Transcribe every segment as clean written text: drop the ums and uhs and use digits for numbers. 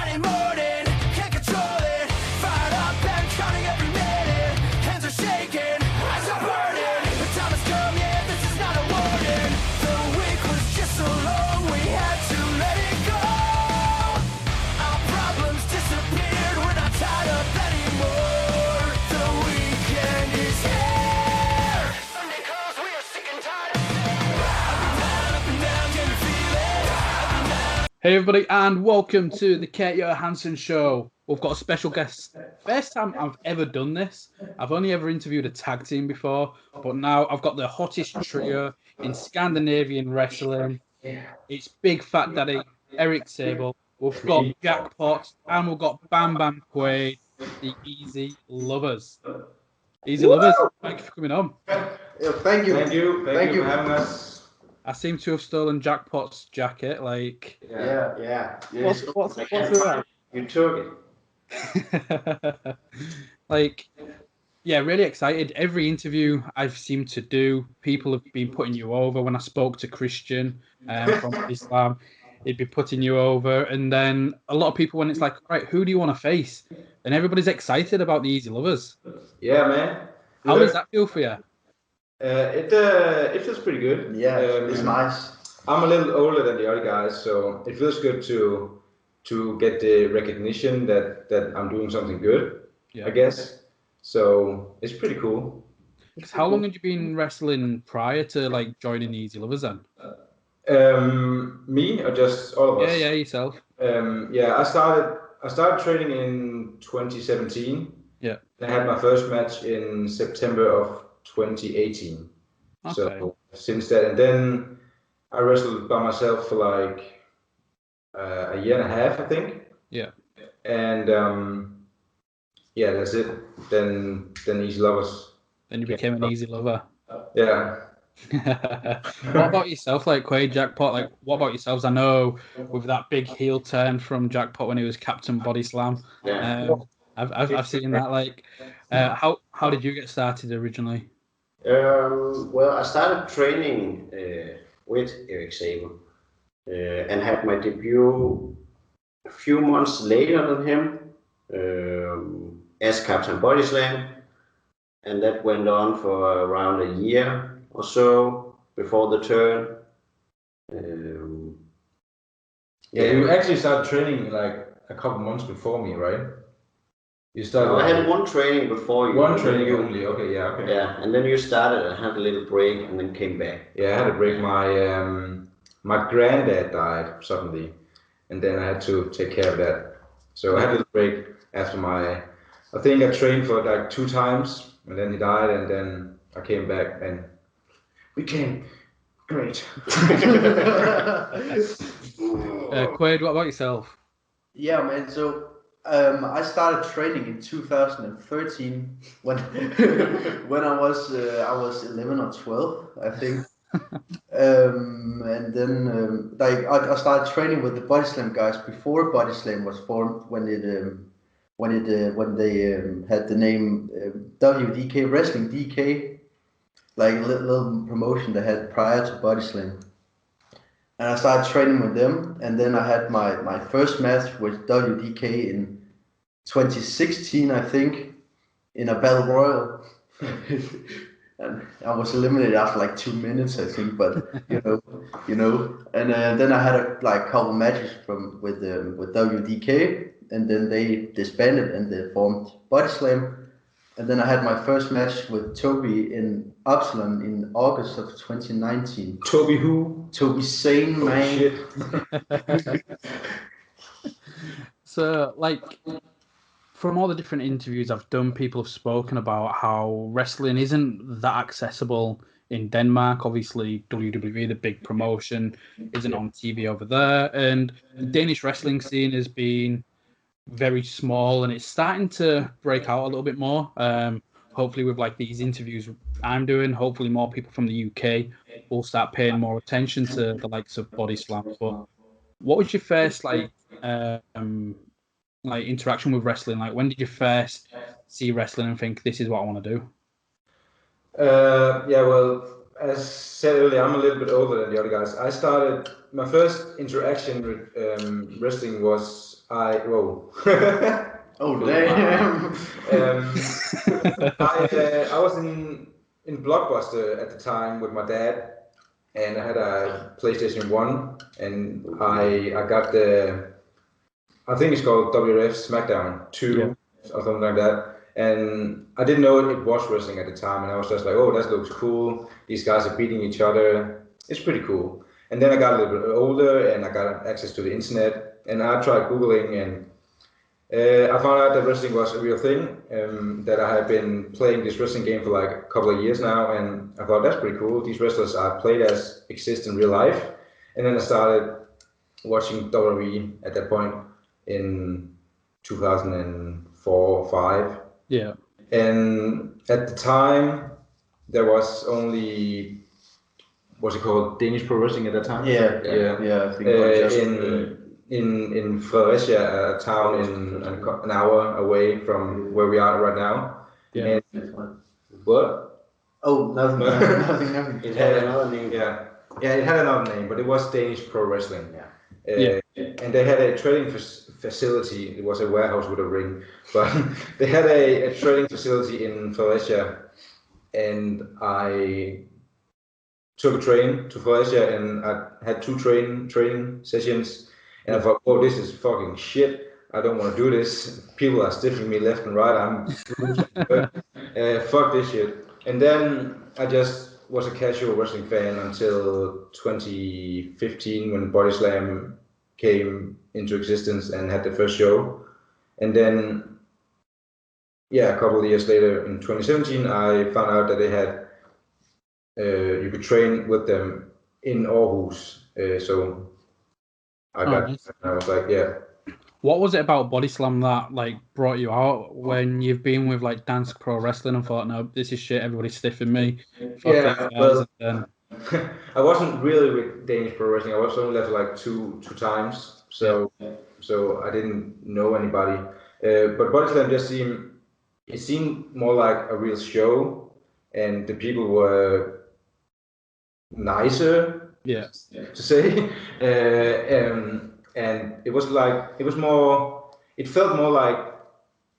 Friday morning, can't control it. Fired up and counting every minute. Hands are shaking, eyes are burning. The time has come, yeah, this is not a warning. The week was just so long, we had to let it go. Our problems disappeared, we're not tied up anymore. The weekend is here. Sunday calls, we are sick and tired of it. Up and down, can you feel it? Up and down. Hey everybody, and welcome to the Johansson show. We've got a special guest. First time I've ever done this. I've only ever interviewed a tag team before, but now I've got the hottest trio in Scandinavian wrestling. It's Big Fat Daddy, Erik Sabel. We've got Jackpot, and we've got Bam Quaade, the Easy Loverz. Easy Loverz, thank you for coming on. Yeah, thank you. Thank you for having us. I seem to have stolen Jackpot's jacket. Like, Yeah. what's with that? You took it. Like, yeah, really excited. Every interview I've seemed to do, people have been putting you over. When I spoke to Christian from Bodyslam, he'd be putting you over. And then a lot of people, when it's like, right, who do you want to face? And everybody's excited about the Easy Loverz. Yeah, man. How does that feel for you? It feels pretty good. Yeah, it's nice. I'm a little older than the other guys, so it feels good to get the recognition that I'm doing something good. Yeah. I guess. So it's pretty cool. How long had you been wrestling prior to like joining the Easy Loverz then? Me or just all of us? Yeah, yourself. I started training in 2017. Yeah. I had my first match in September of 2018. Okay. So since that, and then I wrestled by myself for like a year and a half, I think. Yeah. And that's it. Then Easy Loverz. Then you became an Easy Lover. Yeah. What about yourself, like Quaade Jackpot? Like, what about yourselves? I know with that big heel turn from Jackpot when he was Captain Bodyslam. Yeah. I've seen that. Like, how did you get started originally? Well, I started training with Erik Sabel and had my debut a few months later than him as Captain Bodyslam, and that went on for around a year or so before the turn. You actually started training like a couple months before me, right? You started. I had one training before you. One training only. Okay, yeah. Okay. Yeah, and then you started and had a little break, and then came back. Yeah, I had a break. My granddad died suddenly, and then I had to take care of that. So I had a little break after I think I trained for like 2 times, and then he died, and then I came back, and we came great. Quaade, what about yourself? Yeah, man. So I started training in 2013 when when I was 11 or 12, I think. And then I started training with the Bodyslam guys before Bodyslam was formed, when they had the name WDK Wrestling DK, like a little promotion they had prior to Bodyslam. And I started training with them, and then I had my first match with WDK in 2016, I think, in a battle royal. And I was eliminated after like 2 minutes, I think, but you know. And then I had a couple matches with WDK, and then they disbanded and they formed Bodyslam. And then I had my first match with Toby in Absalon in August of 2019. Toby who? Toby Sane, man. Shit. So, like, from all the different interviews I've done, people have spoken about how wrestling isn't that accessible in Denmark. Obviously, WWE, the big promotion, isn't on TV over there. And the Danish wrestling scene has been very small, and it's starting to break out a little bit more. Hopefully with like these interviews I'm doing, hopefully more people from the UK will start paying more attention to the likes of Bodyslam. But what was your first like interaction with wrestling? Like, when did you first see wrestling and think, this is what I want to do? Well, as said earlier, I'm a little bit older than the other guys. My first interaction with wrestling was whoa. Oh damn! I was in Blockbuster at the time with my dad, and I had a PlayStation 1, and I got I think it's called WF SmackDown 2 or something like that. And I didn't know it was wrestling at the time, and I was just like, oh, that looks cool. These guys are beating each other. It's pretty cool. And then I got a little bit older, and I got access to the internet, and I tried Googling, and I found out that wrestling was a real thing, that I had been playing this wrestling game for like a couple of years now, and I thought that's pretty cool. These wrestlers I played as exist in real life. And then I started watching WWE at that point in 2004 or 5. Yeah. And at the time, there was only, what's it called, Danish Pro Wrestling at that time? Yeah. I think in Fredericia, a town in an hour away from where we are right now. Yeah. And, what? Oh, nothing. It had another name. Yeah, it had another name, but it was Danish Pro Wrestling. Yeah. And they had a training facility. It was a warehouse with a ring, but they had a training facility in Fredericia, and I took a train to Fredericia, and I had 2 training sessions, and I thought, oh, this is fucking shit. I don't want to do this. People are stiffing me left and right. I'm fuck this shit. And then I just was a casual wrestling fan until 2015 when Bodyslam came into existence and had the first show. And then, a couple of years later in 2017, I found out that they had, you could train with them in Aarhus. So I was like, yeah. What was it about Bodyslam that like brought you out when you've been with like Dance Pro Wrestling and thought, no, this is shit, everybody's stiffing me? I wasn't really with Danish Pro Wrestling. I was only left like two times, so I didn't know anybody. But Bodyslam just seemed more like a real show, and the people were nicer, to say. And it felt more like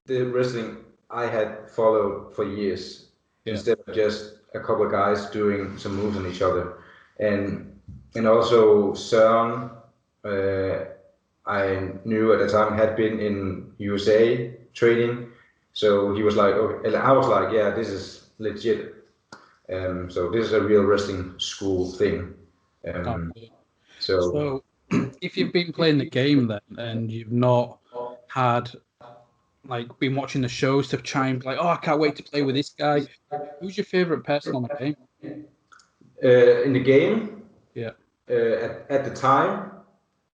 the wrestling I had followed for years, instead of just a couple of guys doing some moves on each other. And also Søren, I knew at the time had been in USA training, so he was like, okay, and I was like, yeah, this is legit. So this is a real wrestling school thing. So if you've been playing the game then and you've not had been watching the shows to try and be like, oh, I can't wait to play with this guy, who's your favorite person on the game? In the game, at the time,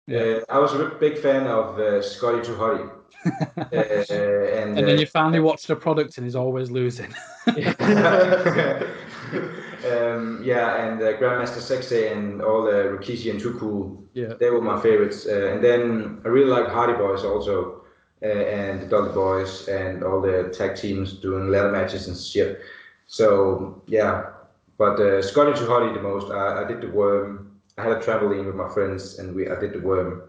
I was a big fan of Scotty Too Hotty. And then you finally watch the product and he's always losing. And Grandmaster Sexay and all the Rikishi and Too Cool, they were my favorites. And then I really like Hardy Boys also, and the Dudley Boys and all the tag teams doing ladder matches and shit. So but Scotty Too Hotty the most. I did the worm. I had a trampoline with my friends, and I did the worm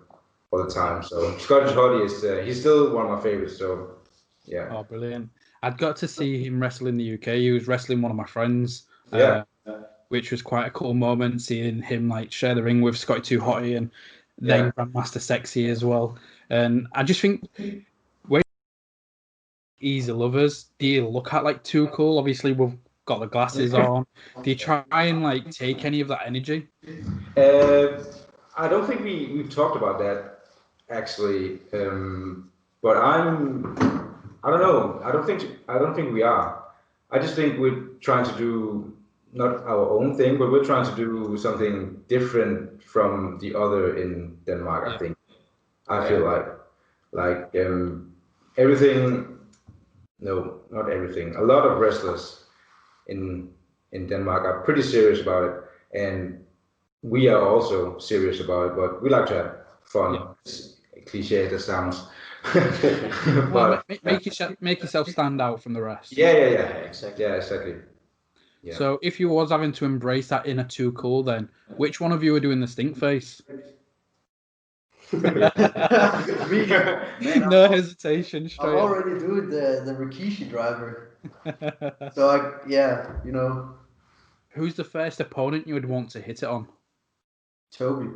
all the time. So Scotty Too Hotty is he's still one of my favorites. So Oh, brilliant! I'd got to see him wrestle in the UK. He was wrestling one of my friends. Which was quite a cool moment, seeing him share the ring with Scotty Too Hotty and then Grandmaster Sexy as well. And I just think when he's a Loverz, do you look at Too Cool? Obviously, we've got the glasses on. Do you try and take any of that energy? I don't think we've talked about that actually, but I don't know. I don't think we are. I just think we're trying to do not our own thing, but we're trying to do something different from the other in Denmark. I think. I feel like everything. No, not everything. A lot of wrestlers in Denmark are pretty serious about it, and we are also serious about it. But we like to have fun. Cliche as it sounds. But make yourself stand out from the rest. Exactly. Yeah. So if you was having to embrace that inner Too Cool, then which one of you are doing the stink face? Me, man, No hesitation, I'm straight. already doing the Rikishi driver. So you know, Who's the first opponent you would want to hit it on? Toby.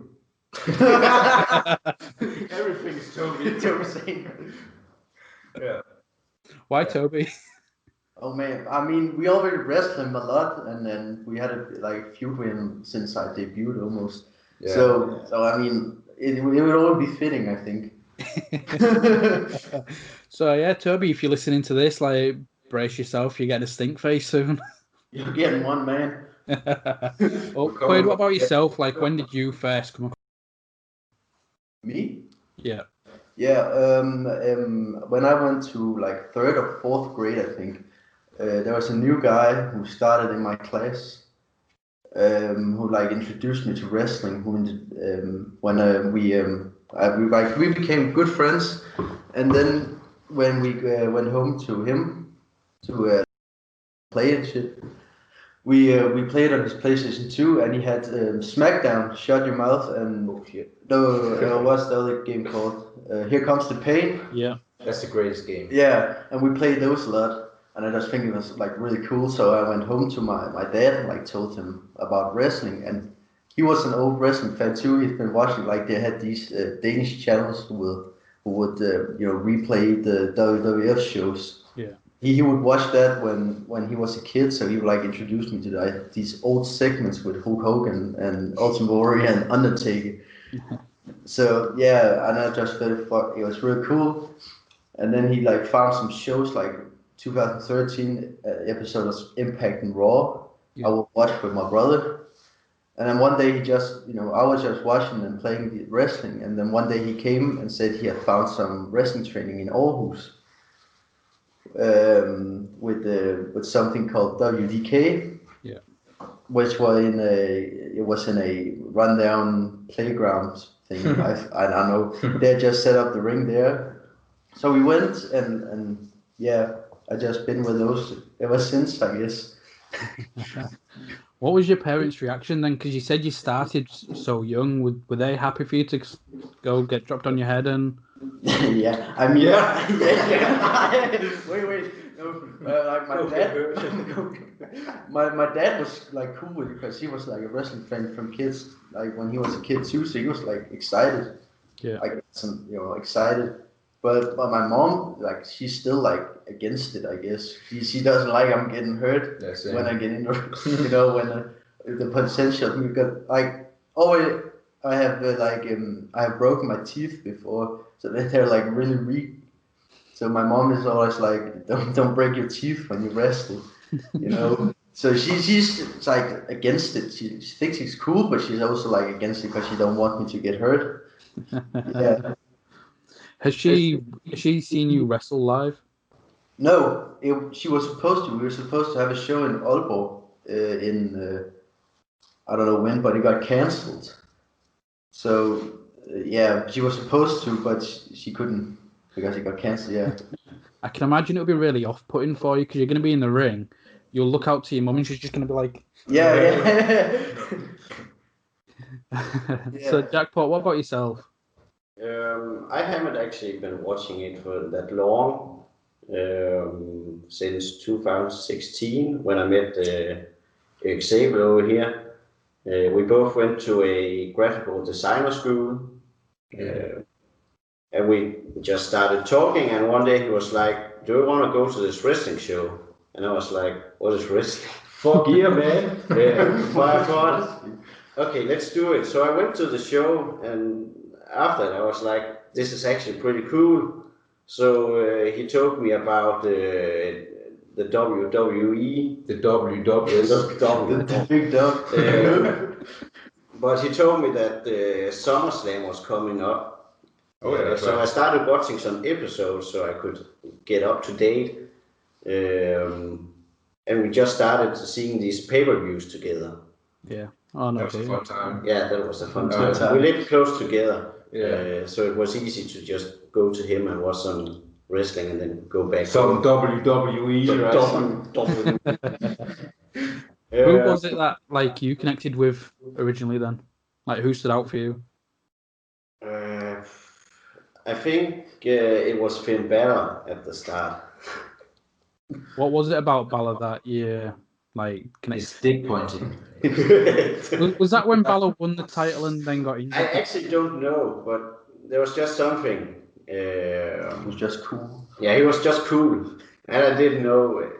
Everything is Toby. Toby Sane. Yeah. Why Toby? Oh man, I mean, we already wrestled him a lot, and then we had a feud with him since I debuted almost. Yeah. So I mean, it would all be fitting, I think. So yeah, Toby, if you're listening to this, like, brace yourself, you're getting a stink face soon. You're getting one, man. Oh, Quaade, what about yourself? Like, when did you first come across? Me? Yeah. Yeah. When I went to like 3rd or 4th grade, I think, there was a new guy who started in my class. Who like introduced me to wrestling. We became good friends, and then when we went home to him to play and shit, we played on his PlayStation 2, and he had SmackDown, Shut Your Mouth, and what's the other game called? Here Comes the Pain. Yeah. That's the greatest game. Yeah, and we played those a lot. And I just think it was like really cool. So I went home to my dad and like told him about wrestling. And he was an old wrestling fan too. He's been watching, like, they had these Danish channels who would replay the WWF shows. Yeah. He would watch that when he was a kid. So he would like introduce me to these old segments with Hulk Hogan and Ultimate Warrior and Undertaker. So yeah, and I just thought it was really cool. And then he like found some shows like 2013 episode of Impact and Raw. Yeah. I would watch with my brother, and then one day he just, I was just watching and playing the wrestling, and then one day he came and said he had found some wrestling training in Aarhus, with something called WDK, Yeah. which was in a rundown playground thing. I don't know. They had just set up the ring there, so we went and yeah. I just been with those ever since, I guess. What was your parents' reaction then? Because you said you started so young. Were they happy for you to go get dropped on your head and? Yeah, I mean, yeah. Wait. No, like my dad. my dad was like cool with it because he was like a wrestling fan from kids. Like when he was a kid too, so he was like excited. Yeah. Like excited. But my mom, like, she's still like against it, I guess. She doesn't like I'm getting hurt when I get into when the potential. Because like I have I have broken my teeth before, so they're like really weak. So my mom is always like, don't break your teeth when you wrestle, So she's like against it. She thinks it's cool, but she's also like against it because she don't want me to get hurt. Yeah. Has she seen you wrestle live? No, she was supposed to. We were supposed to have a show in Aalborg I don't know when, but it got cancelled. So yeah, she was supposed to, but she couldn't because it got cancelled. Yeah. I can imagine it'll be really off-putting for you because you're going to be in the ring. You'll look out to your mum and she's just going to be like, Yeah. So Jackpot, what about yourself? I haven't actually been watching it for that long, since 2016 when I met Erik Sabel over here. We both went to a graphical designer school, and we just started talking, and one day he was like, do you want to go to this wrestling show? And I was like, what is wrestling? Fuck yeah, man. So I thought, okay, let's do it. So I went to the show, and after that I was like, this is actually pretty cool. So he told me about the WWE. The WWS. The big dog. But he told me that SummerSlam was coming up. Oh yeah, that's so right. I started watching some episodes so I could get up to date. And we just started seeing these pay-per-views together. Yeah. Oh no. That was a fun time. Yeah, that was a fun Good time. time. We lived close together. Yeah. So it was easy to just go to him and watch some wrestling and then go back. Some WWE, right? Who was it that you connected with originally then? Like who stood out for you? I think it was Finn Balor at the start. What was it about Balor that you like His connected? dick pointing. Was that when Balor won the title and then got I injured? actually don't know, but there was just something. It was just cool. Yeah, he was just cool, and I didn't know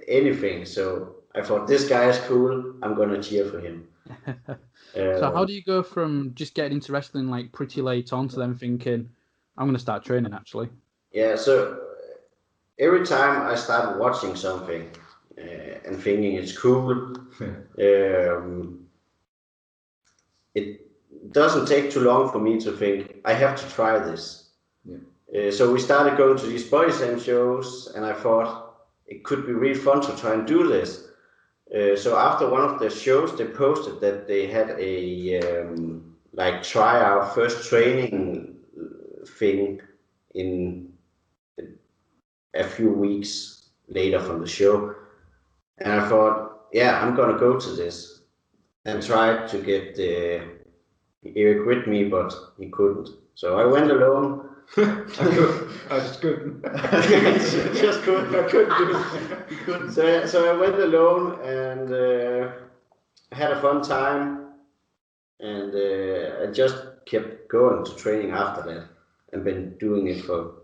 anything, so I thought this guy is cool. I'm gonna cheer for him. So how do you go from just getting into wrestling like pretty late on to then thinking, I'm gonna start training actually? Yeah, so every time I start watching something and thinking it's cool, it doesn't take too long for me to think I have to try this. Yeah. So we started going to these Bodyslam shows, and I thought it could be really fun to try and do this. So after one of the shows, they posted that they had a like tryout first training thing in a few weeks later from the show, and I thought, yeah, I'm gonna go to this, and tried to get Erik with me, but he couldn't. So I went alone. I just couldn't. Just couldn't. I couldn't do it. So I went alone and had a fun time, and I just kept going to training after that, and been doing it for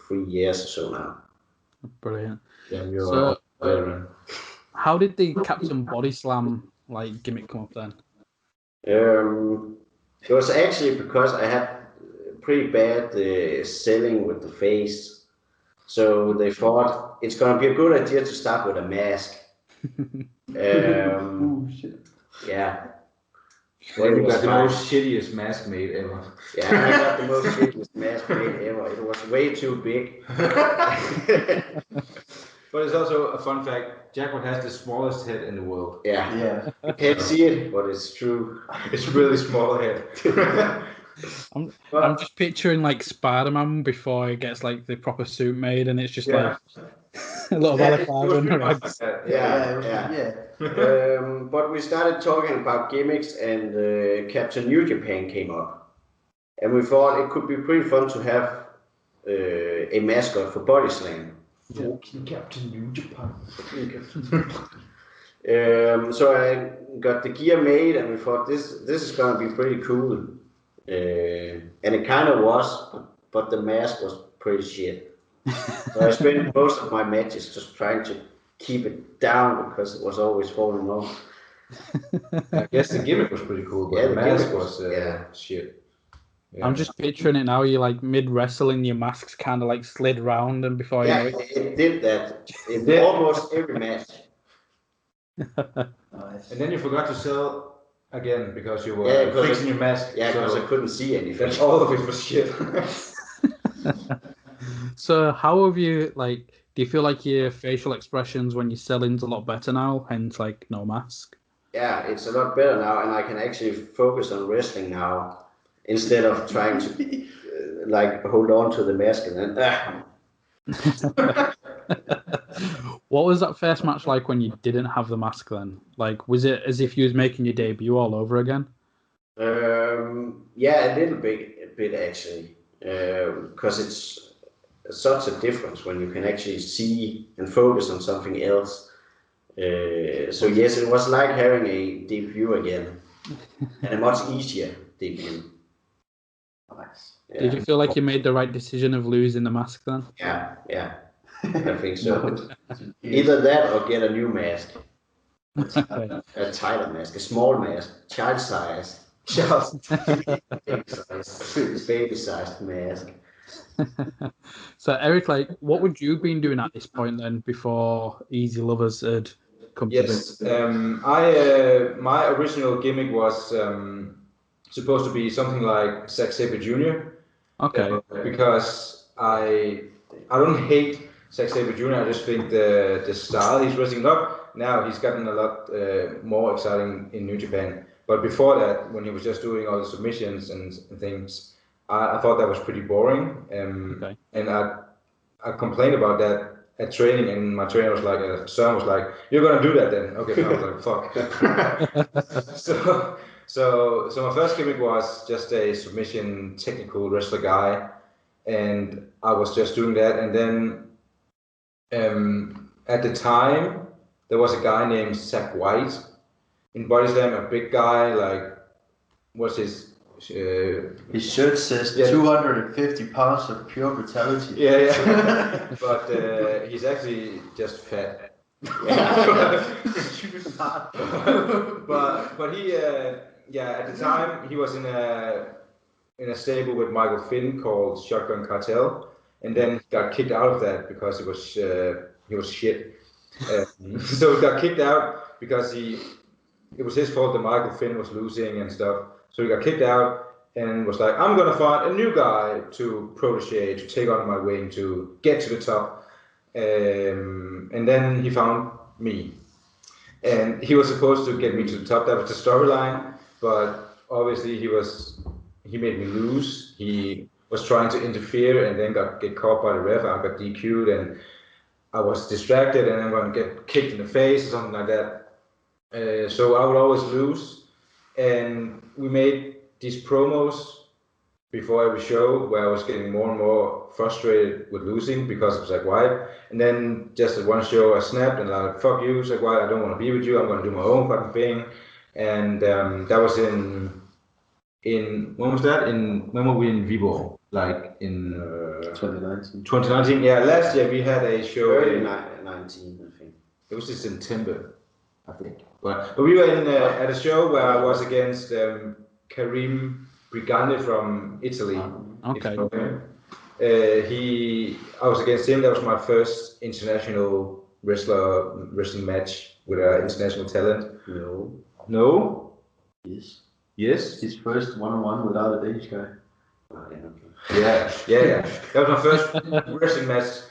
3 years or so now. Brilliant. Yeah, you're So- a veteran. How did the Captain Bodyslam like gimmick come up then? It was actually because I had pretty bad selling with the face, so they thought it's gonna be a good idea to start with a mask. Ooh, shit. Yeah. Well, you It was got the fine. most shittiest mask made ever. Yeah, I got the most shittiest mask made ever. It was way too big. But it's also a fun fact, Jackpot has the smallest head in the world. Yeah. Yeah. You can't see it, but it's true. It's really small head. I'm just picturing like Spider-Man before he gets like the proper suit made, and it's just Yeah. like a lot of It was balaclava and pretty much like rags. that. Yeah, it was, yeah. But we started talking about gimmicks, and Captain New Japan came up, and we thought it could be pretty fun to have a mascot for Bodyslam. Fucking Captain New Japan. So I got the gear made, and we thought this is gonna be pretty cool, and it kind of was, but the mask was pretty shit. So I spent most of my matches just trying to keep it down because it was always falling off. I guess the gimmick was pretty cool, but Yeah, the the mask gimmick was yeah. shit. Yeah. I'm just picturing it now. You like mid wrestling, your mask's kind of like slid round, and before Yeah, you know it did that in Yeah. almost every match. Nice. And then you forgot to sell again because you were Yeah, because fixing your mask. Yeah, because so I couldn't see anything. that's all of it was shit. So how have you like? Do you feel like your facial expressions when you're selling's a lot better now? Hence, like no mask. Yeah, it's a lot better now, and I can actually focus on wrestling now instead of trying to like hold on to the mask and then. What was that first match like when you didn't have the mask then? Like, was it as if you was making your debut all over again? Yeah, a little bit actually, because it's such a difference when you can actually see and focus on something else. So yes, it was like having a debut again, and a much easier debut. Nice. Yeah. Did you feel like you made the right decision of losing the mask then? Yeah, I think so. No. Either that or get a new mask, Okay. a tighter mask, a small mask, child size, baby sized mask. So Eric, like, what would you been doing at this point then before Easy Lovers had come to Yes, my original gimmick was supposed to be something like Zack Sabre Jr. Okay. Because I don't hate Zack Sabre Jr. I just think the style he's wrestling up now, he's gotten a lot more exciting in New Japan. But before that, when he was just doing all the submissions and things, I thought that was pretty boring. Okay. And I complained about that at training, and my trainer was like, Søren was like, "You're gonna do that then?" Okay, so I was like, "Fuck." So my first gimmick was just a submission technical wrestler guy, and I was just doing that. And then at the time, there was a guy named Zach White in Bodyslam, a big guy, like, what's his... His shirt says 250 pounds of pure brutality. Yeah. But he's actually just fat. but he at the time he was in a stable with Michael Finn called Shotgun Cartel, and then he got kicked out of that because he was shit. So he got kicked out because it was his fault that Michael Finn was losing and stuff. So he got kicked out and was like, I'm gonna find a new guy to protege, to take on my wing, to get to the top. And then he found me. And he was supposed to get me to the top. That was the storyline. But obviously he made me lose. He was trying to interfere and then get caught by the ref. I got DQ'd and I was distracted and I'm gonna get kicked in the face or something like that. So I would always lose. And we made these promos before every show where I was getting more and more frustrated with losing because of Zach White. And then just at one show I snapped and like, fuck you, Zach White, I don't want to be with you, I'm going to do my own fucking thing. And that was in when was that? When were we in Viborg? Like in 2019. 2019, yeah, last year we had a show Early 19, I think. It was in September, I think. But we were at a show where I was against Karim Brigante from Italy. Okay. I was against him. That was my first international wrestling match with an international talent. No. Yes. His first one-on-one without a Danish guy. Yeah. That was my first wrestling match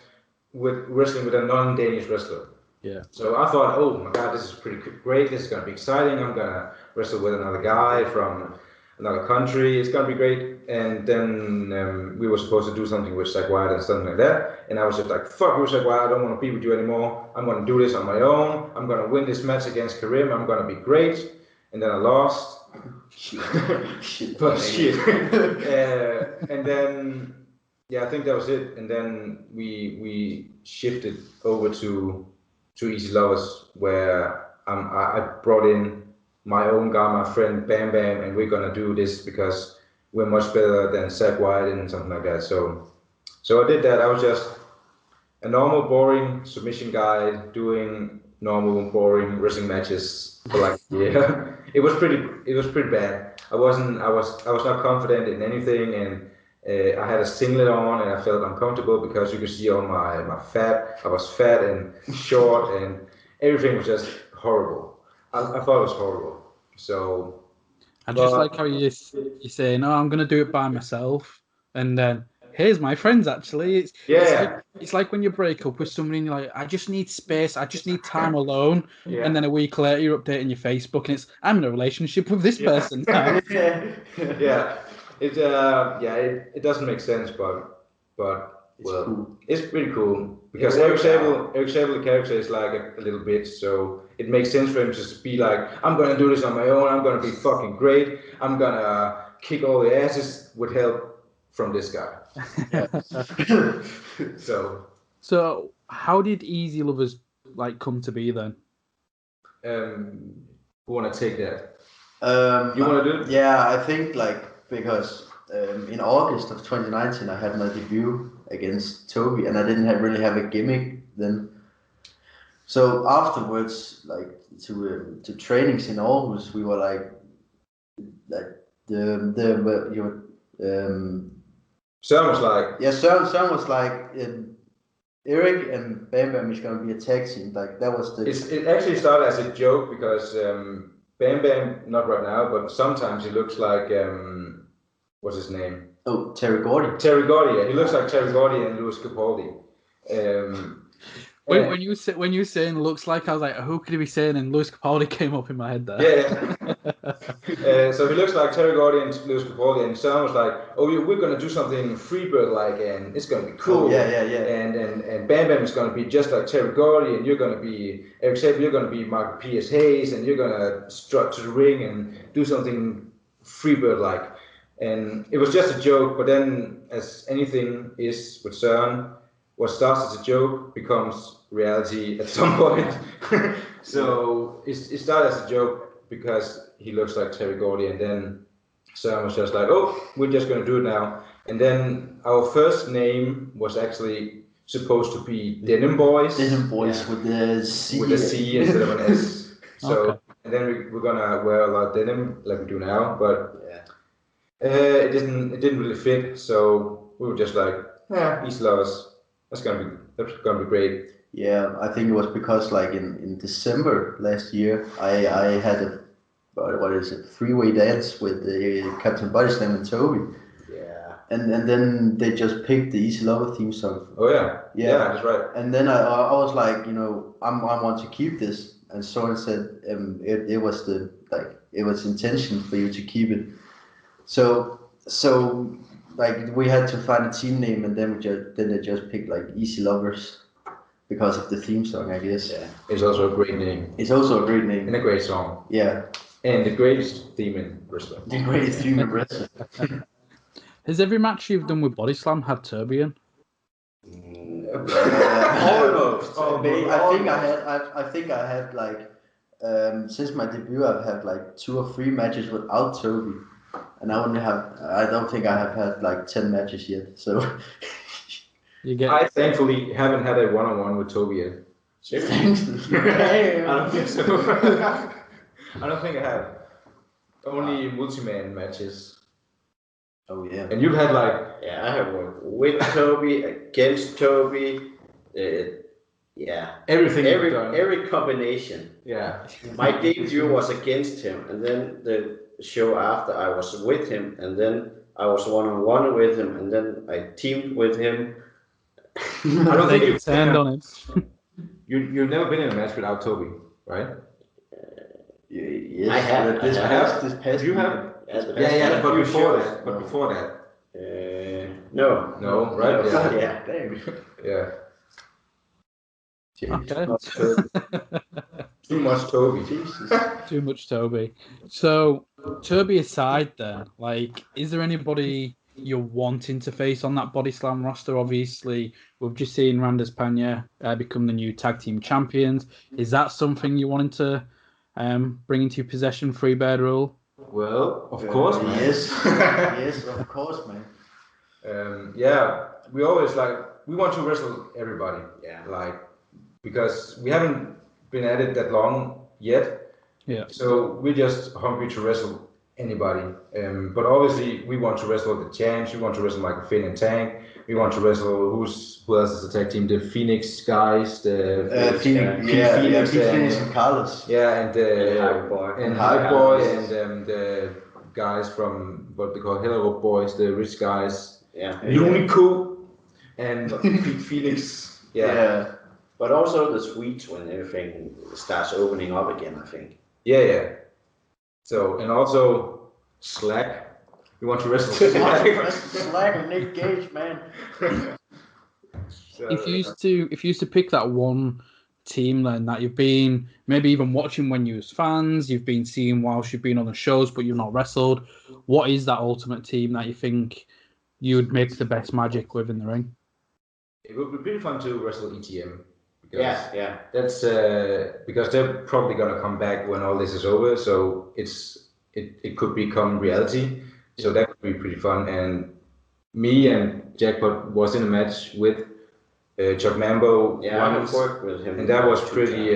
wrestling with a non-Danish wrestler. Yeah. So I thought, oh my God, this is pretty great. This is going to be exciting. I'm going to wrestle with another guy from another country. It's going to be great. And then we were supposed to do something with Zach White and something like that. And I was just like, fuck you, Zach White. I don't want to be with you anymore. I'm going to do this on my own. I'm going to win this match against Karim. I'm going to be great. And then I lost. Shit. And then, I think that was it. And then we shifted over to Easy Loverz, where I brought in my own guy, my friend Bam Bam, and we're gonna do this because we're much better than Zach White and something like that. So I did that. I was just a normal, boring submission guy doing normal, boring wrestling matches for like a year. It was pretty bad. I was not confident in anything, and I had a singlet on and I felt uncomfortable because you could see all my fat. I was fat and short and everything was just horrible. I thought it was horrible. So I just like how you say, no, I'm going to do it by myself. And then here's my friends, actually. It's like when you break up with somebody and you're like, I just need space. I just need time alone. Yeah. And then a week later, you're updating your Facebook and it's, I'm in a relationship with this person now. It doesn't make sense, but cool. It's pretty cool because Erik Sabel, the character, is like a little bitch, so it makes sense for him to just be like, I'm gonna do this on my own. I'm gonna be fucking great. I'm gonna kick all the asses with help from this guy. So how did Easy Loverz come to be then? Who wanna take that? You wanna do it? Yeah, I think because in August of 2019 I had my debut against Toby and I didn't really have a gimmick then. So afterwards, to trainings in Aarhus, we were Søren was like, Søren was like, Erik and Bam Bam is gonna be a tag team. That was It actually started as a joke because Bam Bam, not right now, but sometimes he looks like what's his name? Oh, Terry Gordy. Yeah. He looks like Terry Gordy and Louis Capaldi. When you were saying looks like, I was like, who could he be saying? And Louis Capaldi came up in my head there. Yeah. So he looks like Terry Gordy and Louis Capaldi, and Sam was like, "Oh, we're gonna do something Freebird like, and it's gonna be cool." Oh, yeah. And Bam Bam is gonna be just like Terry Gordy, and you're gonna be Erik Sabel, you're gonna be Mark P.S. Hayes, and you're gonna strut to the ring and do something Freebird like. And it was just a joke, but then as anything is with Søren, what starts as a joke becomes reality at some point. So it started as a joke because he looks like Terry Gordy, and then Søren was just like, oh, we're just going to do it now. And then our first name was actually supposed to be Denim Boys. Denim Boys with the C. With a C instead of an S. So, Okay. and then we're gonna wear a lot of denim like we do now, but it didn't really fit. So we were just like, East Loverz. That's gonna be great. Yeah, I think it was because like in December last year, I had a what is it, 3-way dance with Captain Bodyslam and Toby. Yeah. And then they just picked the Easy Lover theme song. Oh yeah, that's right. And then I was like, you know, I want to keep this. And Søren said it was intention for you to keep it. So like we had to find a team name, and then they just picked like Easy Loverz because of the theme song, I guess. Yeah. It's also a great name. It's also a great name. And a great song. Yeah. And the greatest theme in wrestling. The greatest theme in wrestling. Has every match you've done with Bodyslam had Turby in? Almost. I think I had like since my debut I've had like 2 or 3 matches without Toby, and I don't think I have had like 10 matches yet. So I thankfully haven't had a one-on-one with Toby yet. I don't think so. I don't think I have. Only multi-man matches. Oh yeah. And you've had like... Yeah, I have worked with Toby, against Toby. Everything. Every combination. Yeah. My debut was against him, and then the show after I was with him, and then I was one-on-one with him, and then I teamed with him. I don't think you've turned on it. You've never been in a match without Toby, right? Yes, I have. This past You have? Yeah, but before that. No. No, right? No. Yeah, damn. Yeah. Okay. Too much Toby. Jesus. Too much Toby. So, Toby aside then, like, is there anybody you're wanting to face on that Bodyslam roster? Obviously, we've just seen Randers Panya become the new tag team champions. Is that something you wanted to bring into your possession, Freebird rule? Well, of course, man. Yes. Yes, of course, man. We always we want to wrestle everybody. Yeah. Because we haven't been at it that long yet. Yeah. So we're just hungry to wrestle anybody. But obviously we want to wrestle the champs. We want to wrestle like Finn and Tank. We want to wrestle who else is the tag team? The Phoenix guys. The Phoenix and Carlos. Yeah, and Hype Boys. and the guys from what they call Hello Boys, the rich guys. Yeah. Unico and Phoenix. Yeah. But also the Swedes when everything starts opening up again, I think. Yeah. So, and also Slack. We want to wrestle Slack and Nick Gage, man. If you used to pick that one team then that you've been maybe even watching when you was fans, you've been seeing whilst you've been on the shows, but you've not wrestled, what is that ultimate team that you think you would make the best magic with in the ring? It would be pretty fun to wrestle ETM. Yeah. That's because they're probably gonna come back when all this is over. So it could become reality. So that could be pretty fun. And me and Jackpot was in a match with Chuck Mambo. Yeah, I worked with him. And that was pretty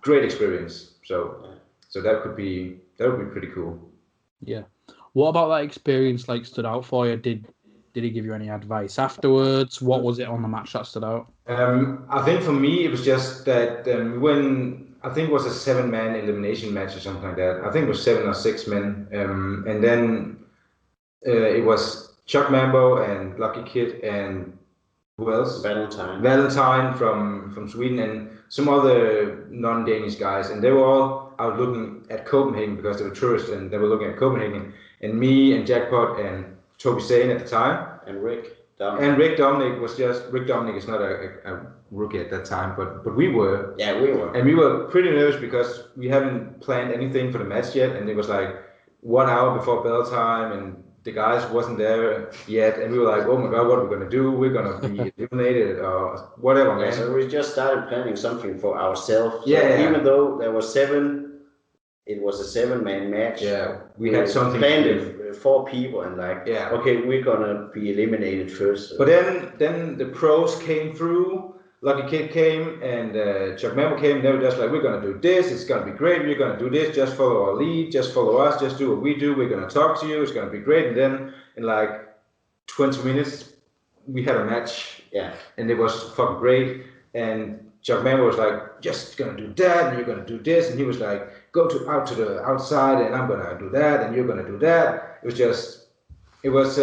great experience. So that would be pretty cool. Yeah. What about that experience stood out for you? Did he give you any advice afterwards? What was it on the match that stood out? I think for me it was just that when I think it was a 7-man elimination match or something like that. I think it was 7 or 6 men, and then it was Chuck Mambo and Lucky Kid and who else? Valentine from Sweden and some other non-Danish guys, and they were all out looking at Copenhagen because they were tourists and they were looking at Copenhagen. And me and Jackpot and Toby Sane at the time. And Rick Dominic. And Rick Dominic is not a rookie at that time, but we were. Yeah, we were. And we were pretty nervous because we haven't planned anything for the match yet, and it was like 1 hour before bell time, and the guys wasn't there yet, and we were like, oh my god, what are we gonna do? We're gonna be eliminated or whatever, man. So we just started planning something for ourselves. So Yeah. even though there was 7, it was a 7-man match. Yeah, we had something planned it 4 people and like, yeah, okay, we're gonna be eliminated first. But then the pros came through. Lucky Kid came and Chuck Member came. They were just like, we're gonna do this. It's gonna be great. We're gonna do this. Just follow our lead. Just follow us. Just do what we do. We're gonna talk to you. It's gonna be great. And then in like 20 minutes, we had a match. Yeah. And it was fucking great. And Chuck Member was like, just gonna do that, and you're gonna do this. And he was like, go out to the outside, and I'm gonna do that, and you're gonna do that. It was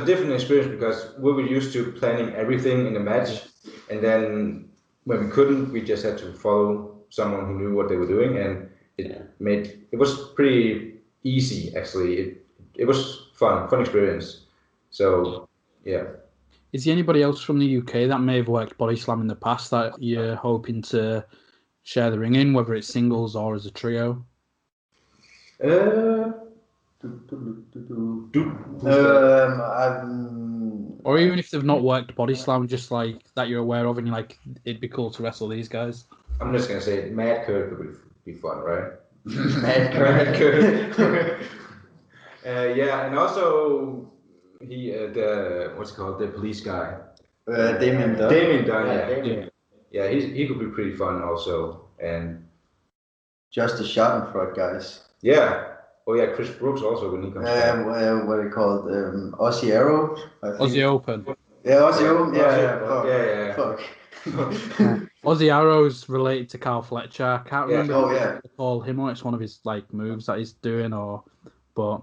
a different experience because we were used to planning everything in the match. And then when we couldn't, we just had to follow someone who knew what they were doing, and it was pretty easy actually. It was fun experience. So yeah. Is there anybody else from the UK that may have worked Bodyslam in the past that you're hoping to share the ring in, whether it's singles or as a trio? Or even if they've not worked Bodyslam, just like that you're aware of, and you're like, it'd be cool to wrestle these guys. I'm just gonna say, Mad Kurt could be fun, right? Mad Kurt. Yeah, and also he the police guy. Damien Dunn. Damien Dunn, Damien. Yeah, he could be pretty fun also, and just the Schadenfreude guys. Yeah. Oh yeah, Chris Brooks also when he comes back. What are they called? Aussie Arrow. Aussie Open. Yeah, Aussie Open. Yeah. Fuck. Aussie Arrow's related to Carl Fletcher. I can't remember what to call him, or it's one of his like moves that he's doing, but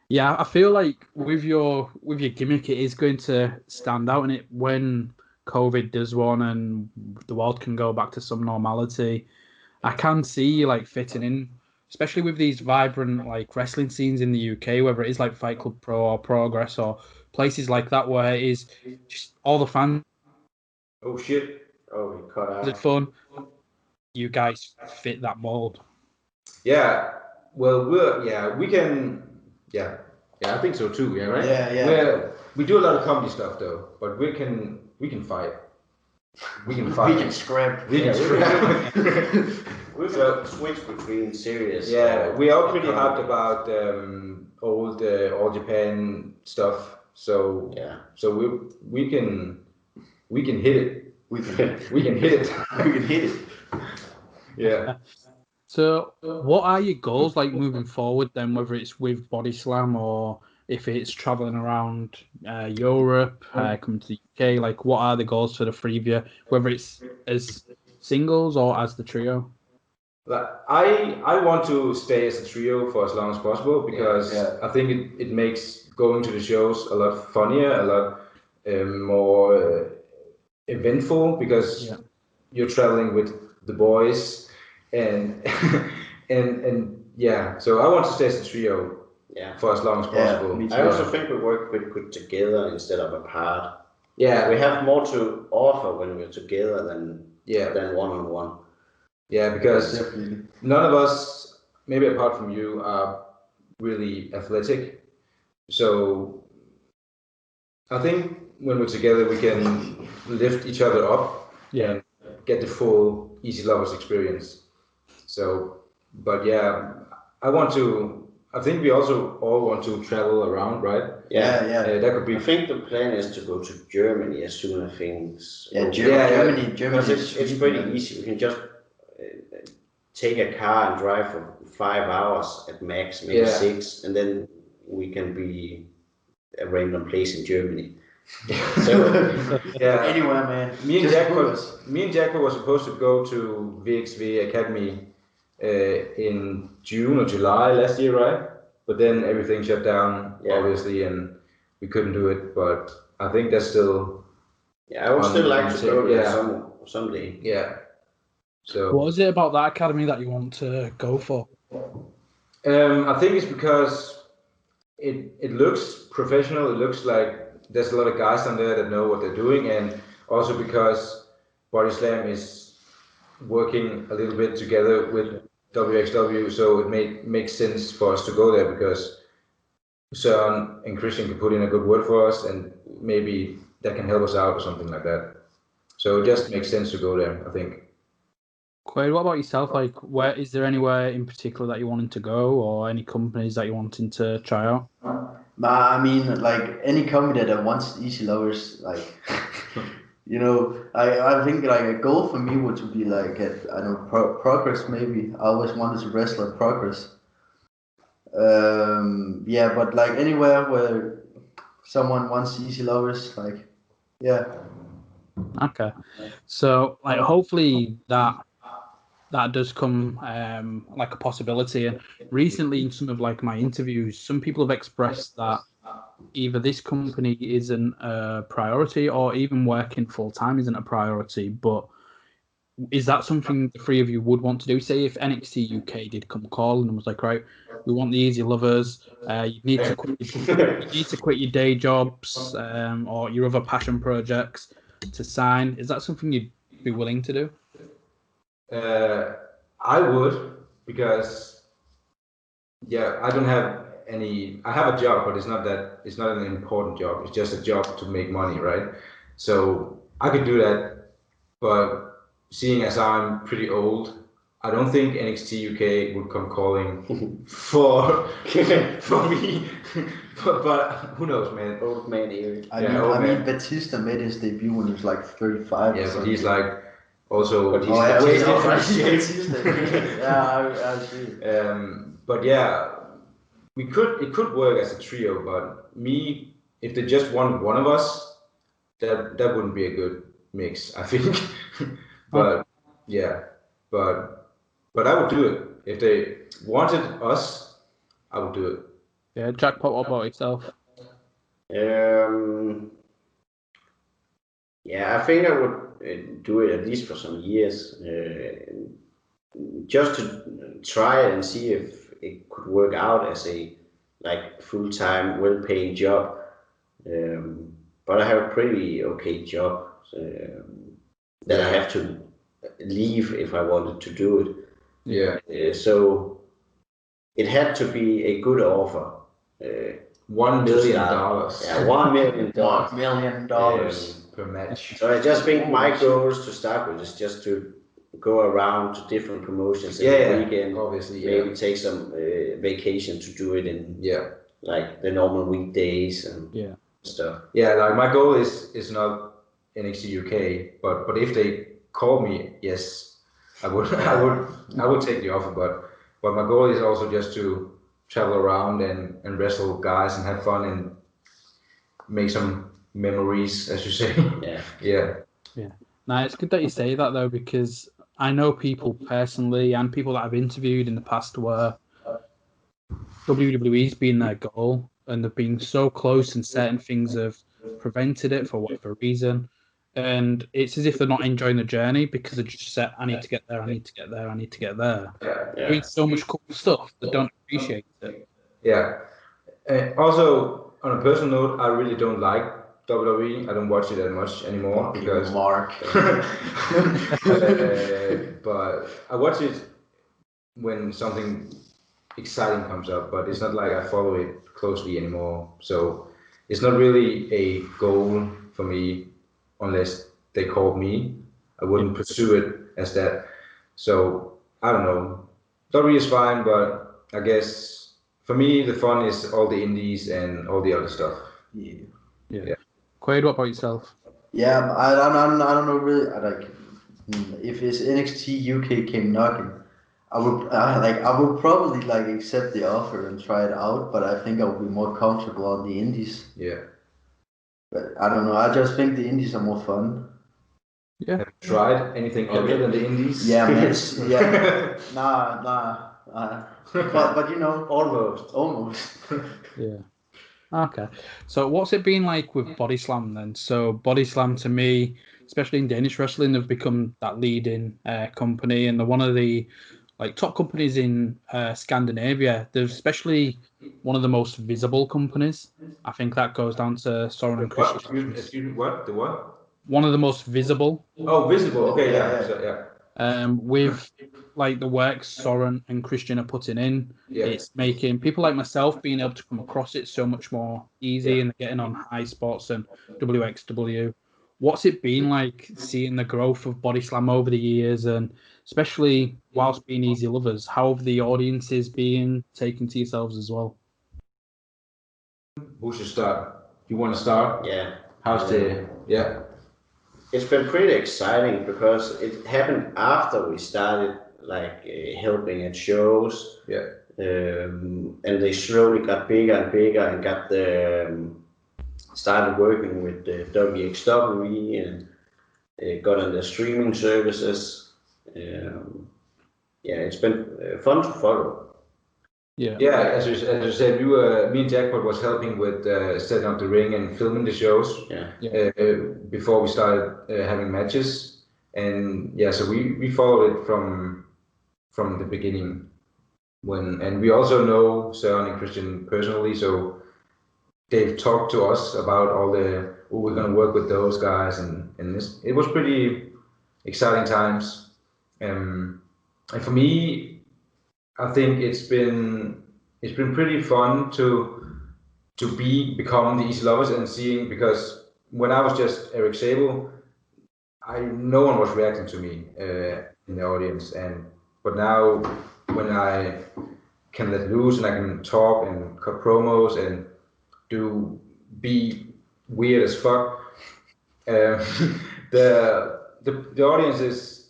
yeah, I feel like with your gimmick, it is going to stand out in it when COVID does one and the world can go back to some normality. I can see you like fitting in, especially with these vibrant like wrestling scenes in the UK, whether it is like Fight Club Pro or Progress or places like that where it is just all the fans. Oh shit! Oh, he cut out. Is it fun? You guys fit that mold. Yeah. Well, we can. Yeah, I think so too. Yeah, right. Yeah. We do a lot of comedy stuff though, but we can fight. We can fight. We can scrap. We can scrap. We can switch between series. Yeah, we are pretty hyped about old All Japan stuff. So yeah. So we can hit it. We can hit it. We can hit it. We can hit it. Yeah. So, what are your goals like moving forward then, whether it's with Bodyslam or if it's traveling around Europe, coming to the UK? Like, what are the goals for the three of you, whether it's as singles or as the trio? I want to stay as a trio for as long as possible because I think it makes going to the shows a lot funnier, a lot more eventful because you're traveling with the boys and so I want to stay as a trio for as long as possible. I also think we work pretty good together instead of apart. Yeah, we have more to offer when we're together than one-on-one. Yeah, because none of us, maybe apart from you, are really athletic. So I think when we're together, we can lift each other up and get the full Easy Loverz experience. So, but I think we also all want to travel around, right? Yeah. That could be. I think the plan is to go to Germany as soon as things. Germany. It's pretty easy. We can just take a car and drive for 5 hours at max, maybe 6, and then we can be a random place in Germany. So anywhere, man. Me and Jackpot was supposed to go to VXV Academy in June or July last year, right? But then everything shut down, obviously, and we couldn't do it. But I think that's still. Yeah, I would still like to go there someday. Yeah. So. What is it about that academy that you want to go for? I think it's because it looks professional. It looks like there's a lot of guys on there that know what they're doing, and also because Bodyslam is working a little bit together with WXW, so it makes sense for us to go there because Søren and Christian can put in a good word for us, and maybe that can help us out or something like that. So it just makes sense to go there, I think. Quaid, what about yourself? Like, where is there anywhere in particular that you wanted to go, or any companies that you wanting to try out? I mean, like any company that wants Easy Lovers, like you know, I think like a goal for me would to be like at I don't know Progress maybe. I always wanted to wrestle at Progress. Yeah, but like anywhere where someone wants Easy Lovers, like yeah. Okay, so like hopefully that does come like a possibility. And recently, in some of like my interviews, some people have expressed that either this company isn't a priority, or even working full time isn't a priority. But is that something the three of you would want to do? Say if NXT UK did come calling and was like, right, we want the Easy Lovers. You need to quit. You need to quit your day jobs or your other passion projects to sign. Is that something you'd be willing to do? I would, because I don't have any. I have a job, but it's not an important job. It's just a job to make money, right? So I could do that, but seeing as I'm pretty old, I don't think NXT UK would come calling for me. but who knows, man? Old man Erik. I mean, Batista made his debut when he was like 35. Yeah, but he's like also. But he's Batista. Yeah, I see. But yeah, it could work as a trio. But me, if they just want one of us, that wouldn't be a good mix, I think. But yeah, but I would do it if they wanted us. I would do it. Yeah, Jackpot. What about yourself? Yeah, I think I would do it at least for some years, just to try it and see if it could work out as a like full-time, well-paying job. But I have a pretty okay job that I have to leave if I wanted to do it. Yeah. So it had to be a good offer. $1 million. Yeah, $1 million. $1 million per match. So I just think my goals to start with is just to go around to different promotions every weekend. Obviously, maybe take some vacation to do it in like the normal weekdays and stuff. Yeah, like my goal is not NXT UK, but if they call me, yes, I would I would take the offer. But my goal is also just to travel around and wrestle guys and have fun and make some memories, as you say. Yeah. Now, it's good that you say that, though, because I know people personally and people that I've interviewed in the past where WWE's been their goal and they've been so close and certain things have prevented it for whatever reason. And it's as if they're not enjoying the journey because they just said, I need to get there, I need to get there, I need to get there. Doing so much cool stuff, they don't appreciate it. Yeah. Also, on a personal note, I really don't like WWE. I don't watch it that much anymore because Mark. but I watch it when something exciting comes up, but it's not like I follow it closely anymore. So it's not really a goal for me unless they called me. I wouldn't pursue it as that. So I don't know. WWE is fine, but I guess for me the fun is all the indies and all the other stuff. Yeah. Quaid, what about yourself? Yeah, I don't know really. If it's NXT UK came knocking, I would probably like accept the offer and try it out. But I think I would be more comfortable on the indies. Yeah. But I don't know. I just think the indies are more fun. Yeah. Have you tried anything other than the indies? Yeah, man. Yeah. Nah. But you know, almost. Yeah. Okay. So what's it been like with Bodyslam then? So Bodyslam to me, especially in Danish wrestling, they've become that leading company, and they're one of the like top companies in Scandinavia. They're especially one of the most visible companies. I think that goes down to Soren and Christian. Excuse me, what? The what? One of the most visible. Oh, visible. Okay, yeah. So, yeah. With like the work Soren and Christian are putting in. Yeah. It's making people like myself being able to come across it so much more easy and getting on high spots and WXW. What's it been like seeing the growth of Bodyslam over the years, and especially whilst being Easy Lovers? How have the audiences been taken to yourselves as well? Who should start? You want to start? Yeah. How's the It's been pretty exciting because it happened after we started helping at shows. Yeah. And they slowly got bigger and bigger and got started working with the WXW and got on the streaming services. It's been fun to follow. Yeah, as you said, me and Jackpot was helping with setting up the ring and filming the shows. Before we started having matches, and so we followed it from the beginning. And we also know Søren and Christian personally, so they've talked to us about all we're gonna work with those guys, and it was pretty exciting times. And for me, I think it's been pretty fun to become the Easy Lovers and seeing, because when I was just Erik Sabel, no one was reacting to me in the audience, but now when I can let loose and I can talk and cut promos and be weird as fuck, the audience is,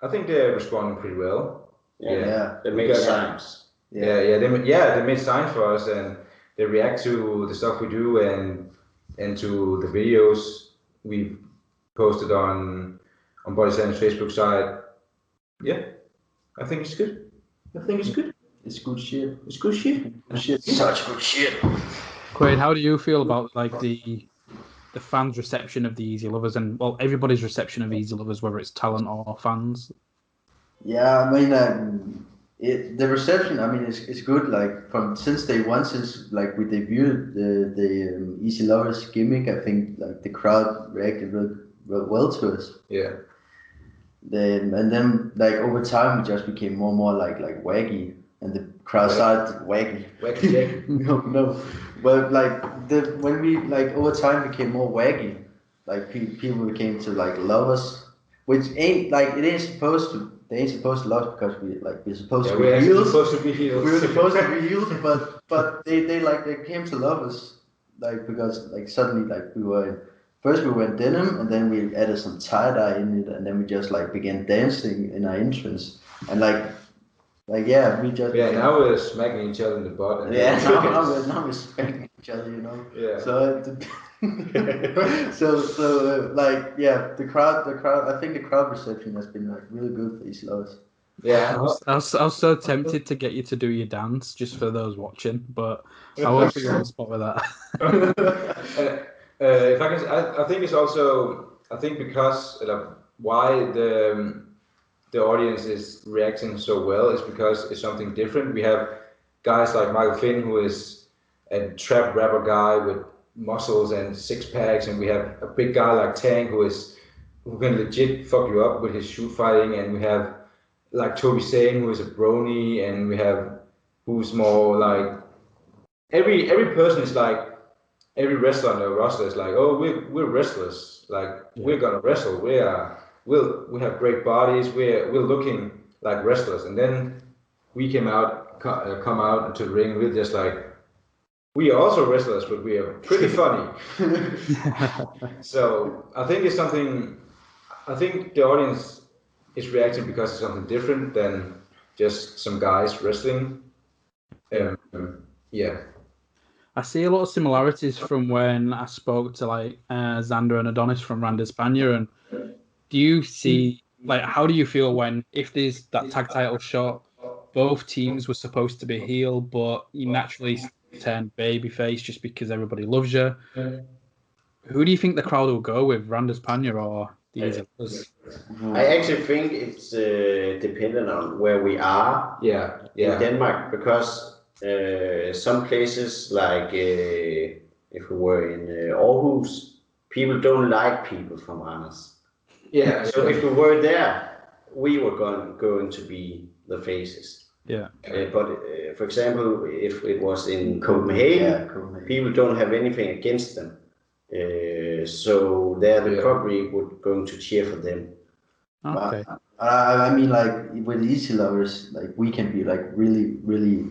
I think they're responding pretty well. They make signs. They made signs for us, and they react to the stuff we do and to the videos we've posted on Bodyslam's Facebook side. Yeah, I think it's good. It's good shit. It's good shit. Such good shit. Quaade, how do you feel about like the fans' reception of the Easy Lovers, and everybody's reception of Easy Lovers, whether it's talent or fans? Yeah, I mean, the reception, I mean, it's good. Like since day one, since like we debuted the Easy Lovers gimmick, I think like the crowd reacted real well to us. Yeah. And then like over time, we just became more and more like waggy, and the crowd started waggy. Wacky Jack. No, but like when we like over time became more waggy, like people became to like love us, which ain't like it ain't supposed to. They ain't supposed to love us because we're supposed to be heels. Supposed to be heels. We were supposed to be heels, but they came to love us, like because like suddenly like we were in denim, and then we added some tie dye in it, and then we just like began dancing in our entrance, and we just now we're smacking each other in the butt. And now we're smacking each other, you know. Yeah. So the crowd. I think the crowd reception has been like really good for Easy Lovers. Yeah. I was so tempted to get you to do your dance just for those watching, but I won't put you on the spot with that. If I can, I think it's also, I think because why the audience is reacting so well is because it's something different. We have guys like Michael Finn, who is a trap rapper guy with muscles and six packs, and we have a big guy like Tang who can legit fuck you up with his shoot fighting, and we have like Toby Sane, who is a brony, and we have who's more like every person is like. Every wrestler on the roster is like, oh, we're wrestlers. Like we're gonna wrestle. We have great bodies. We're looking like wrestlers. And then we come out into the ring. We're just like, we are also wrestlers, but we are pretty funny. So I think it's something. I think the audience is reacting because it's something different than just some guys wrestling. I see a lot of similarities from when I spoke to like Xander and Adonis from Rand España, and do you see how do you feel when if there's that tag title shot, both teams were supposed to be heel, but you naturally turn babyface just because everybody loves you? Who do you think the crowd will go with, Rand España or the Easy Lovers? I actually think it's dependent on where we are in Denmark, because some places like if we were in Aarhus, people don't like people from Randers. Yeah. So if we were there, we were going to be the faces. Yeah. But for example, if it was in Copenhagen, people don't have anything against them. So they probably would going to cheer for them. Okay. I mean, like with Easy Lovers, like we can be like really, really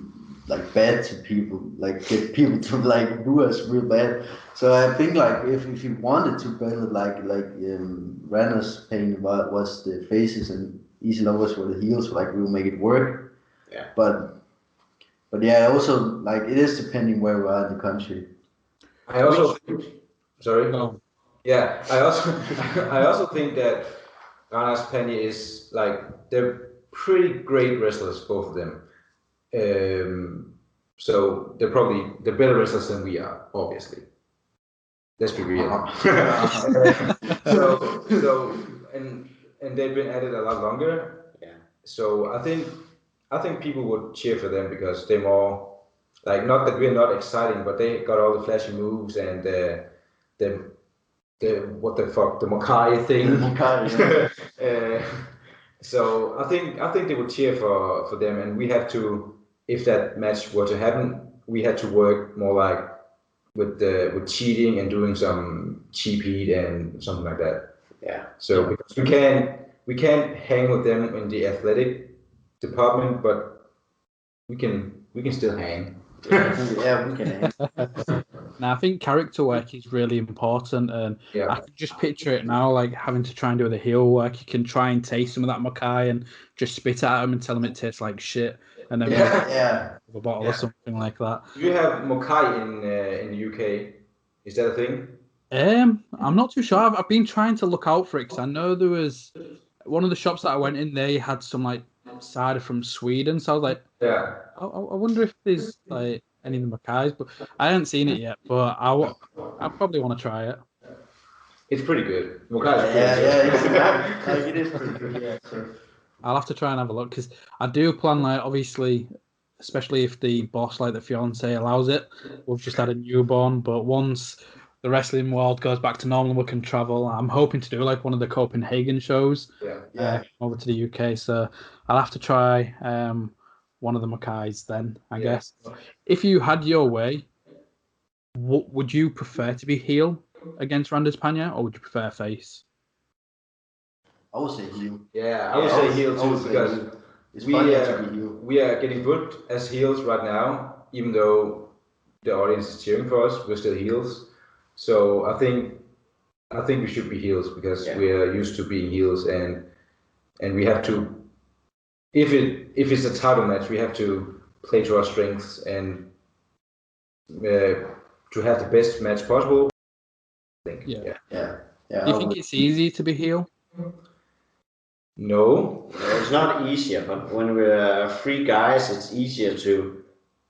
like bad to people, like get people to like do us real bad. So I think like if you wanted to build like Ranner's pain was the faces and Easy Lovers were the heels, like we'll make it work. Yeah. But yeah, also like it is depending where we are in the country. I also think, sorry. No. Yeah, I also think that Ranner's Penny is like they're pretty great wrestlers, both of them. So they're probably the better wrestlers than we are, obviously. Let's be real. so and they've been at it a lot longer. Yeah. So I think people would cheer for them because they're more like, not that we're not exciting, but they got all the flashy moves and the what the fuck, the Makai thing. So I think they would cheer for them, and we have to, if that match were to happen, we had to work more like with cheating and doing some cheap heat and something like that. Yeah. So because we can't hang with them in the athletic department, but we can still hang. Yeah, we can. Now I think character work is really important, and I can just picture it now, like having to try and do the heel work. You can try and taste some of that Makai and just spit at him and tell him it tastes like shit, and then with a bottle or something like that. Do you have Mokai in the UK? Is that a thing? I'm not too sure. I've been trying to look out for it because I know there was one of the shops that I went in. They had some like cider from Sweden, so I was like, I wonder if there's like any of the Macais, but I haven't seen it yet. But I probably want to try it. It's pretty good. Mokai Yeah, it is pretty good. Yeah, so. I'll have to try and have a look because I do plan, like, obviously, especially if the boss, like the fiance, allows it. We've just had a newborn, but once the wrestling world goes back to normal and we can travel, I'm hoping to do like one of the Copenhagen shows over to the UK. So I'll have to try one of the Macais then, I guess. If you had your way, what would you prefer to be heel against Randy Panya, or would you prefer face? I would say heel. Yeah, I would say heel too, because we are getting good as heels right now, even though the audience is cheering for us. We're still heels, so I think we should be heels because we are used to being heels, and we have to. If it's a title match, we have to play to our strengths and to have the best match possible. I think. Yeah. Do you think it's easy to be heel? No, it's not easier, but when we're three guys, it's easier to.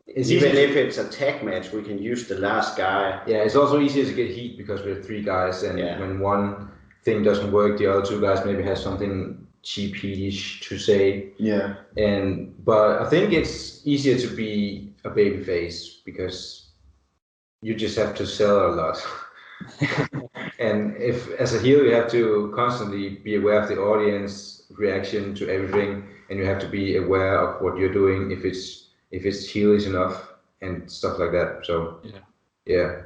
Even if it's a tag match, we can use the last guy. Yeah, it's also easier to get heat because we're three guys, and when one thing doesn't work, the other two guys maybe have something cheap heatish to say. Yeah. But I think it's easier to be a baby face because you just have to sell a lot. And if as a heel you have to constantly be aware of the audience reaction to everything, and you have to be aware of what you're doing if it's heelish enough and stuff like that. So yeah.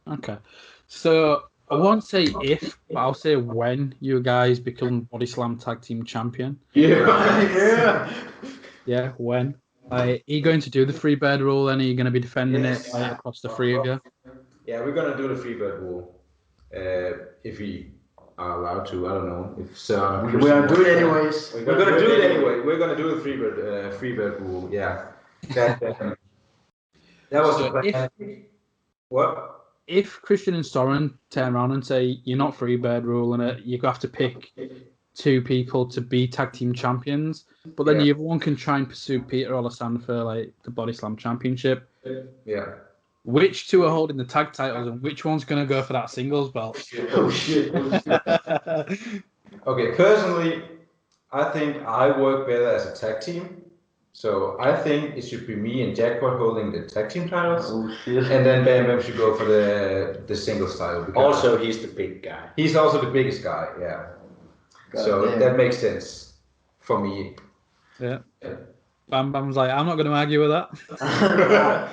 Okay. So I won't say if, but I'll say when you guys become Bodyslam Tag Team Champion. Yeah, when. Are you going to do the Freebird rule then? Are you going to be defending it across the three of you? Yeah, we're going to do the Freebird rule. If we are allowed to, I don't know. If we are doing it anyways. We're going to do it anyway. We're going to do the Freebird rule, yeah. That was the plan. What? If Christian and Soren turn around and say you're not Freebird ruling it, you have to pick two people to be tag team champions, but then the other one can try and pursue Peter Olesan for like the Bodyslam Championship. Yeah. Which two are holding the tag titles, and which one's going to go for that singles belt? Oh shit! Okay, personally, I think I work better as a tag team. So I think it should be me and Jackpot holding the tag team titles. Oh shit! And then Bam Bam should go for the singles title. Also, he's the big guy. He's also the biggest guy, yeah. God so damn. that makes sense. for me. Yeah. Bam Bam's like, I'm not going to argue with that.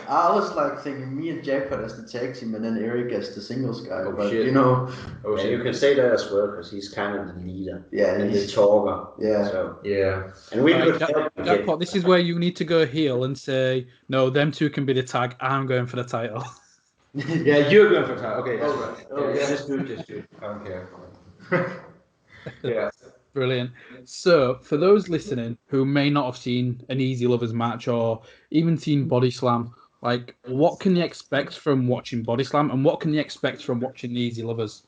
I was like thinking me and Jackpot as the tag team, and then Erik as the singles guy. Oh, but shit. you know, Yeah, you can say that as well because he's kind of the leader. Yeah, and the he's- talker. yeah. So, Yeah. and we Right, could help him Jackpot, this is where you need to go heel and say, no, them two can be the tag. I'm going for the title. Yeah, you're going for time. Okay, that's right. oh, yeah, yeah. just do it. I don't care. Yeah. Brilliant. So, for those listening who may not have seen an Easy Lovers match or even seen Bodyslam, like, what can you expect from watching Bodyslam, and what can you expect from watching the Easy Lovers?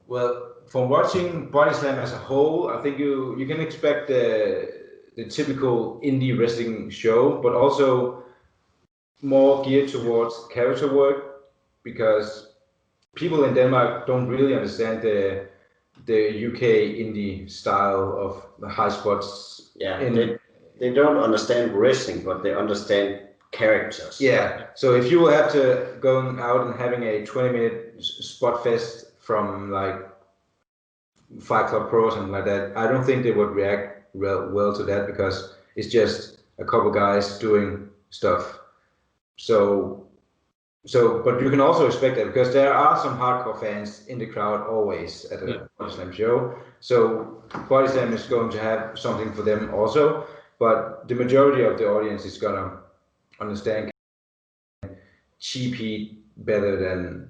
Well, from watching Bodyslam as a whole, I think you can expect the typical indie wrestling show, but also more geared towards character work, because people in Denmark don't really understand the UK indie style of the high spots. Yeah, they don't understand wrestling, but they understand characters. Yeah, so if you have to go out and having a 20-minute spot fest from like Fight Club Pro or something like that, I don't think they would react well to that, because it's just a couple guys doing stuff. So, but you can also expect that, because there are some hardcore fans in the crowd always at a Bodyslam show. So Bodyslam is going to have something for them also, but the majority of the audience is gonna understand cheap heat better than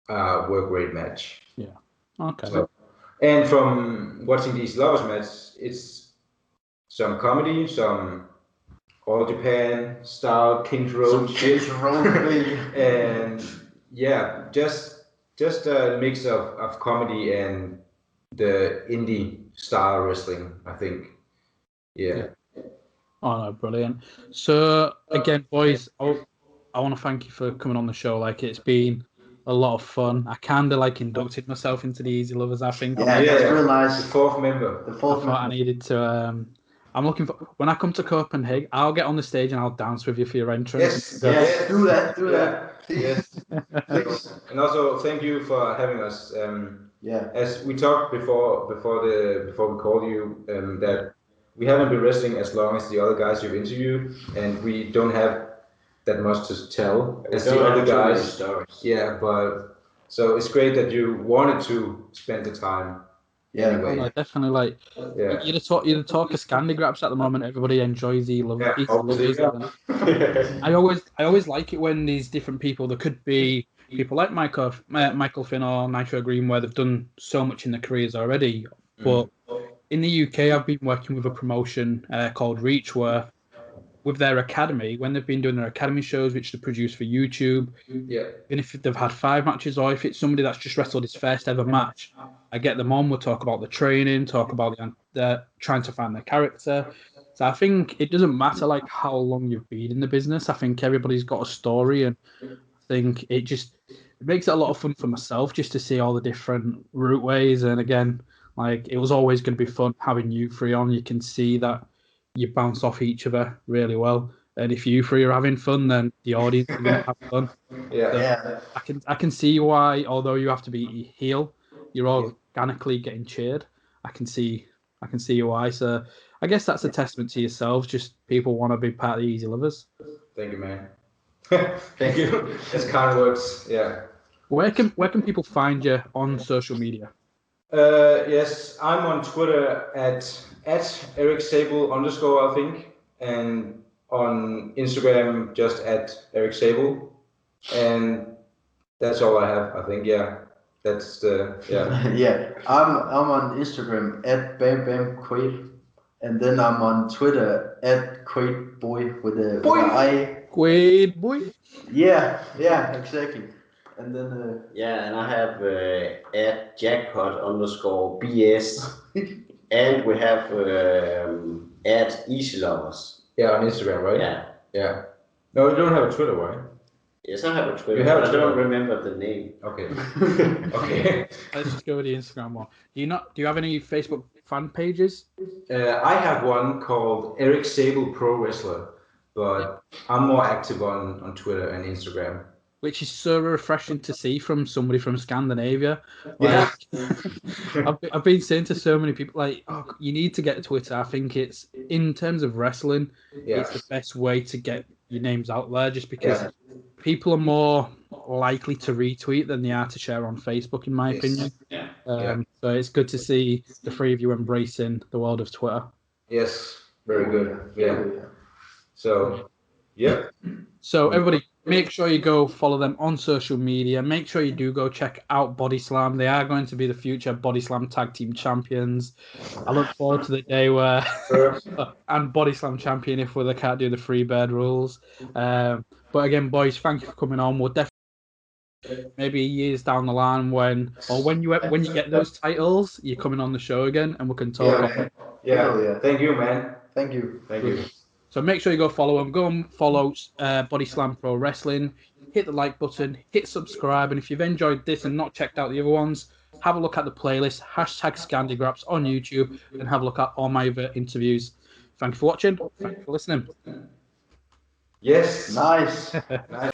a work rate match. Yeah. Okay. So, and from watching these Loverz matches, it's some comedy, some All Japan style King's Road shit, and yeah, just a mix of comedy and the indie style wrestling, I think. Yeah. Oh, no, brilliant. So, again, boys, I want to thank you for coming on the show. Like, it's been a lot of fun. I kind of like inducted myself into the Easy Lovers, I think. Yeah, that's real The nice. fourth member. The I fourth thought I member. needed to. I'm looking for, when I come to Copenhagen, I'll get on the stage and I'll dance with you for your entrance. Yes, So- Yes, do that. Please. Yes. Please. And also thank you for having us. Yeah. As we talked before we called you, that we haven't been wrestling as long as the other guys you've interviewed, and we don't have that much to tell as the other guys. Yeah, but so it's great that you wanted to spend the time. Yeah. Oh, no, definitely. Like, Yeah. you're the talk of Scandi Grabs at the moment. Everybody enjoys Easy Lovers. Yeah, obviously, yeah. I always like it when these different people. There could be people like Michael Finn or Nitro Green, where they've done so much in their careers already. But in the UK, I've been working with a promotion called Reach, where with their academy, when they've been doing their academy shows, which they produce for YouTube, Yeah. even if they've had 5 matches, or if it's somebody that's just wrestled his first ever match, I get them on. We'll talk about the training, talk about the trying to find their character. So I think it doesn't matter like how long you've been in the business. I think everybody's got a story, and I think it makes it a lot of fun for myself just to see all the different route ways. And again, like, it was always going to be fun having you three on. You can see that you bounce off each other really well, and if you three are having fun, then the audience is going to have fun. Yeah. So Yeah. I can see why, although you have to be heel, you're organically getting cheered. I can see why. So I guess that's a testament to yourselves. Just people want to be part of the Easy Lovers. Thank you, man. Thank you. That's kind words. Yeah. Where can people find you on social media? Yes, I'm on Twitter at Erik Sabel _ I think, and on Instagram just at Erik Sabel, and that's all I have. I think. Yeah, that's the Yeah. I'm on Instagram at Bam Quaade, and then I'm on Twitter at Quaade Boy with a I. Quaade boy. Yeah. Exactly. And then Yeah, and I have at Jackpot _ BS, and we have at Easy Lovers. Yeah, on Instagram, right? Yeah. No, you don't have a Twitter, right? Yes, I have a Twitter. You have a but I don't Twitter? remember the name. Okay. Okay. Let's just go with the Instagram one. Do you have any Facebook fan pages? I have one called Erik Sabel Pro Wrestler, but I'm more active on Twitter and Instagram. which is so refreshing to see from somebody from Scandinavia. Yeah. I've been saying to so many people, like, oh, you need to get Twitter. I think it's, in terms of wrestling, it's the best way to get your names out there, just because people are more likely to retweet than they are to share on Facebook, in my opinion. So it's good to see the three of you embracing the world of Twitter. Yes, very good. Yeah. So, yeah. So everybody, make sure you go follow them on social media. Make sure you do go check out Bodyslam. They are going to be the future Bodyslam Tag Team Champions. I look forward to the day where and Bodyslam Champion if they can't do the Freebird rules. But again, boys, thank you for coming on. We'll definitely maybe years down the line when you get those titles, you're coming on the show again and we can talk. Yeah. Thank you, man. Thank you. Thank you. So make sure you go follow them. Go and follow Bodyslam Pro Wrestling. Hit the like button. Hit subscribe. And if you've enjoyed this and not checked out the other ones, have a look at the playlist. #ScandyGraps on YouTube and have a look at all my other interviews. Thank you for watching. Thank you for listening. Yes. Nice. Nice.